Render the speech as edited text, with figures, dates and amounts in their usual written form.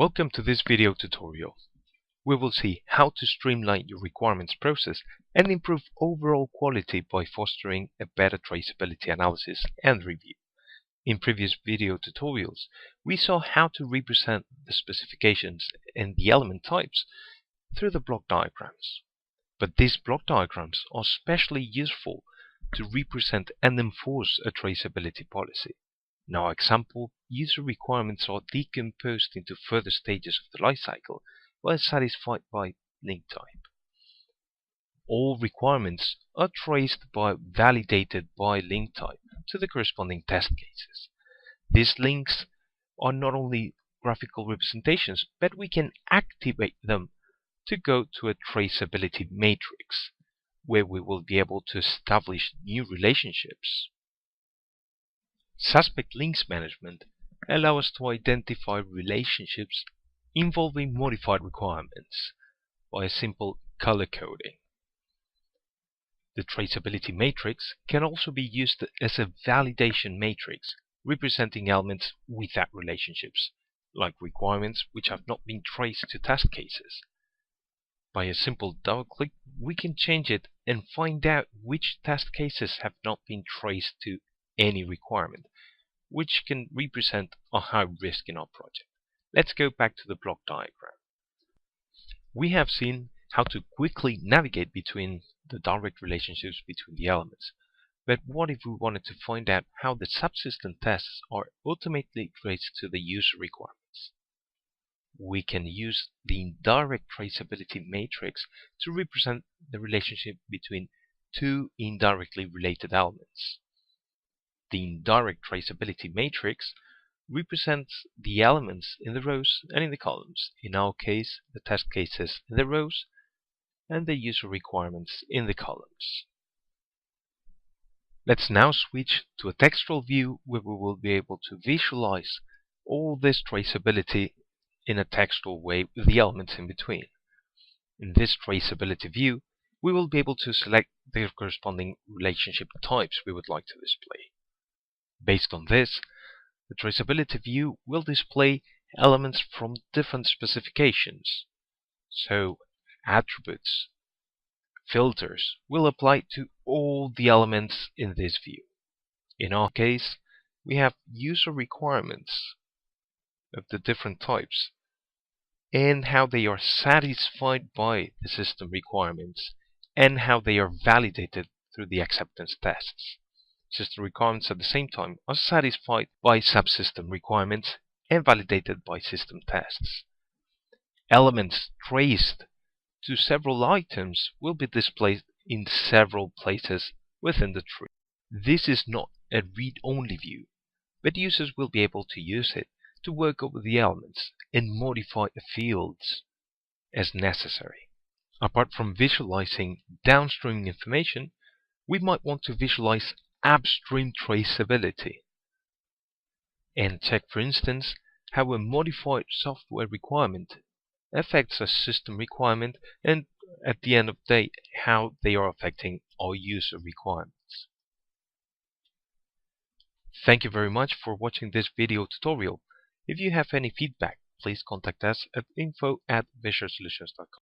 Welcome to this video tutorial. We will see how to streamline your requirements process and improve overall quality by fostering a better traceability analysis and review. In previous video tutorials, we saw how to represent the specifications and the element types through the block diagrams. But these block diagrams are especially useful to represent and enforce a traceability policy. In our example, user requirements are decomposed into further stages of the lifecycle while satisfied by link type. All requirements are traced by validated by link type to the corresponding test cases. These links are not only graphical representations, but we can activate them to go to a traceability matrix, where we will be able to establish new relationships. Suspect links management allows us to identify relationships involving modified requirements by a simple color coding. The traceability matrix can also be used as a validation matrix representing elements without relationships, like requirements which have not been traced to test cases. By a simple double click, we can change it and find out which test cases have not been traced to any requirement, which can represent a high risk in our project. Let's go back to the block diagram. We have seen how to quickly navigate between the direct relationships between the elements. But what if we wanted to find out how the subsystem tests are automatically traced to the user requirements? We can use the indirect traceability matrix to represent the relationship between two indirectly related elements. The indirect traceability matrix represents the elements in the rows and in the columns. In our case, the test cases in the rows and the user requirements in the columns. Let's now switch to a textual view where we will be able to visualize all this traceability in a textual way with the elements in between. In this traceability view, we will be able to select the corresponding relationship types we would like to display. Based on this, the traceability view will display elements from different specifications. So, attributes, filters will apply to all the elements in this view. In our case, we have user requirements of the different types and how they are satisfied by the system requirements and how they are validated through the acceptance tests. System requirements at the same time are satisfied by subsystem requirements and validated by system tests. Elements traced to several items will be displayed in several places within the tree. This is not a read-only view, but users will be able to use it to work over the elements and modify the fields as necessary. Apart from visualizing downstream information, we might want to visualize upstream traceability and check, for instance, how a modified software requirement affects a system requirement and at the end of the day how they are affecting our user requirements. Thank you very much for watching this video tutorial. If you have any feedback, please contact us at info@visuresolutions.com.